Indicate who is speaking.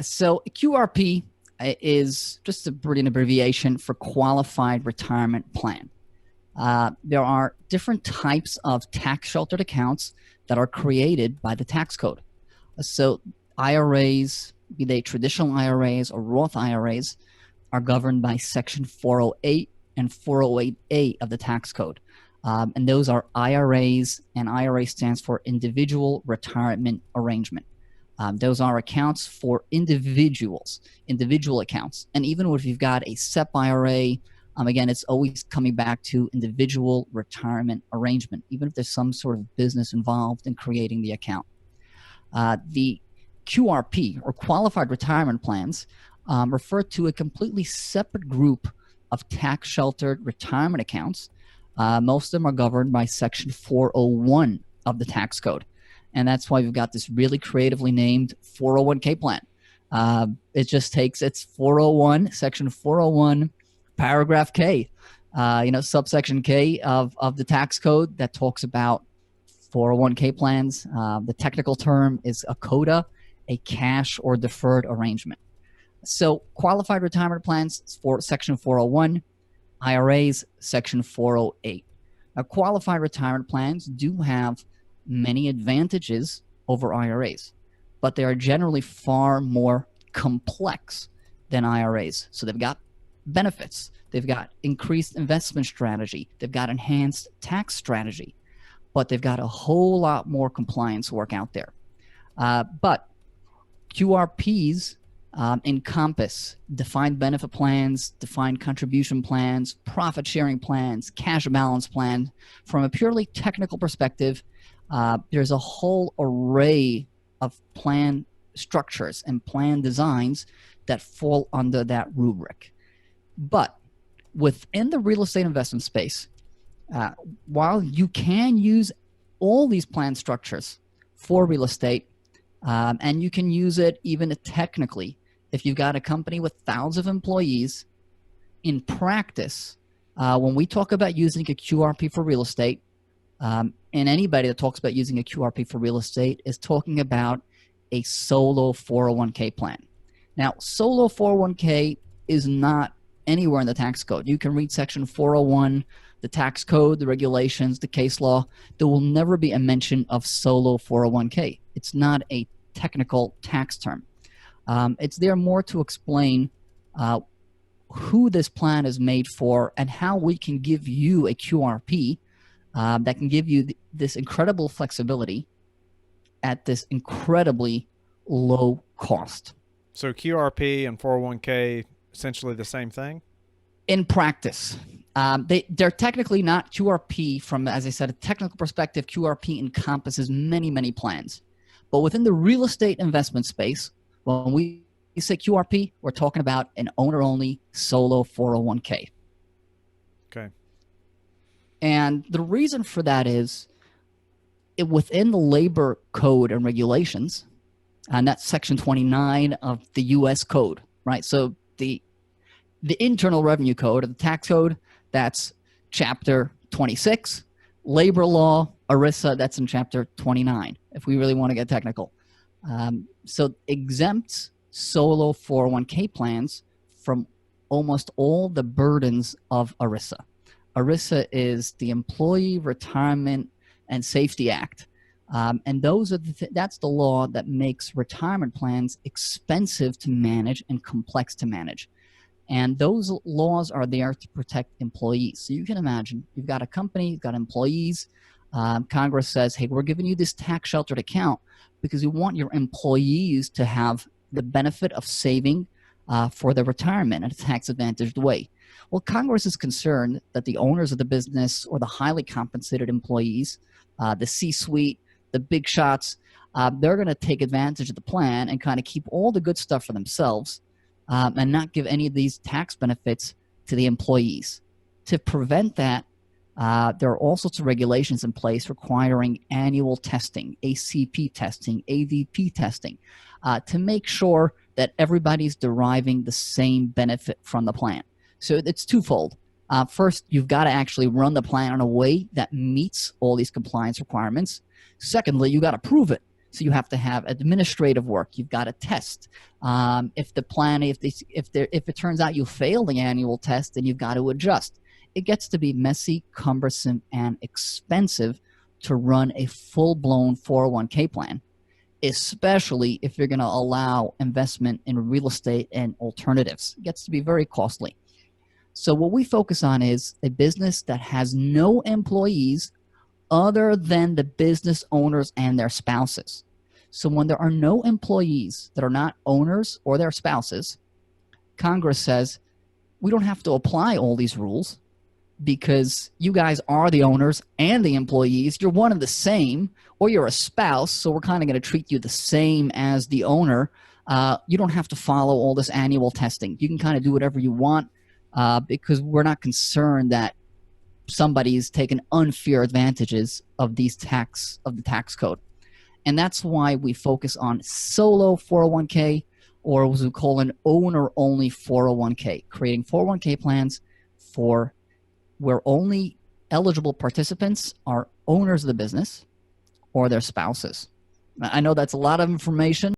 Speaker 1: So QRP is just a brilliant abbreviation for Qualified Retirement Plan. There are different types of tax sheltered accounts that are created by the tax code. So IRAs, be they traditional IRAs or Roth IRAs, are governed by Section 408 and 408A of the tax code. And those are IRAs, and IRA stands for Individual Retirement Arrangement. Those are accounts for individuals, individual accounts. And even if you've got a SEP IRA, again, it's always coming back to individual retirement arrangement, even if there's some sort of business involved in creating the account. The QRP, or Qualified Retirement Plans, refer to a completely separate group of tax-sheltered retirement accounts. Most of them are governed by Section 401 of the tax code. And that's why we've got this really creatively named 401k plan. It just takes its 401, Section 401, paragraph K, subsection K of the tax code that talks about 401k plans. The technical term is a CODA, a cash or deferred arrangement. So qualified retirement plans for Section 401, IRAs, Section 408. Now, qualified retirement plans do have many advantages over IRAs, but they are generally far more complex than IRAs. So they've got benefits, they've got increased investment strategy, they've got enhanced tax strategy, but they've got a whole lot more compliance work out there. But QRPs encompass defined benefit plans, defined contribution plans, profit sharing plans, cash balance plan. From a purely technical perspective, there's a whole array of plan structures and plan designs that fall under that rubric. But within the real estate investment space, while you can use all these plan structures for real estate, and you can use it even technically if you've got a company with thousands of employees, in practice, when we talk about using a QRP for real estate, and anybody that talks about using a QRP for real estate is talking about a solo 401k plan. Now, solo 401k is not anywhere in the tax code. You can read Section 401, the tax code, the regulations, the case law. There will never be a mention of solo 401k. It's not a technical tax term. It's there more to explain who this plan is made for and how we can give you a QRP that can give you this incredible flexibility at this incredibly low cost.
Speaker 2: So QRP and 401k, essentially the same thing?
Speaker 1: In practice. They're technically not QRP from, as I said, a technical perspective. QRP encompasses many, many plans. But within the real estate investment space, when we say QRP, we're talking about an owner-only solo 401k.
Speaker 2: Okay.
Speaker 1: And the reason for that is within the labor code and regulations, and that's Section 29 of the U.S. code, right? So the Internal Revenue Code or the tax code, that's Chapter 26. Labor law, ERISA, that's in Chapter 29, if we really want to get technical. So exempts solo 401k plans from almost all the burdens of ERISA. ERISA is the Employee Retirement and Safety Act. And those are that's the law that makes retirement plans expensive to manage and complex to manage. And those laws are there to protect employees. So you can imagine you've got a company, you've got employees. Congress says, hey, we're giving you this tax sheltered account because we want your employees to have the benefit of saving for their retirement in a tax advantaged way. Well, Congress is concerned that the owners of the business or the highly compensated employees, the C-suite, the big shots, they're going to take advantage of the plan and kind of keep all the good stuff for themselves and not give any of these tax benefits to the employees. To prevent that, there are all sorts of regulations in place requiring annual testing, ACP testing, ADP testing, to make sure that everybody's deriving the same benefit from the plan. So it's twofold. First, you've got to actually run the plan in a way that meets all these compliance requirements. Secondly, you got to prove it. So you have to have administrative work. You've got to test. If the plan, if it turns out you fail the annual test, then you've got to adjust. It gets to be messy, cumbersome, and expensive to run a full-blown 401k plan, especially if you're going to allow investment in real estate and alternatives. It gets to be very costly. So what we focus on is a business that has no employees other than the business owners and their spouses. So when there are no employees that are not owners or their spouses, Congress says we don't have to apply all these rules because you guys are the owners and the employees. You're one and the same, or you're a spouse, so we're kind of going to treat you the same as the owner. You don't have to follow all this annual testing. You can kind of do whatever you want because we're not concerned that somebody's taken unfair advantages of the tax code. And that's why we focus on solo 401k, or as we call an owner-only 401k, creating 401k plans where only eligible participants are owners of the business or their spouses. I know that's a lot of information.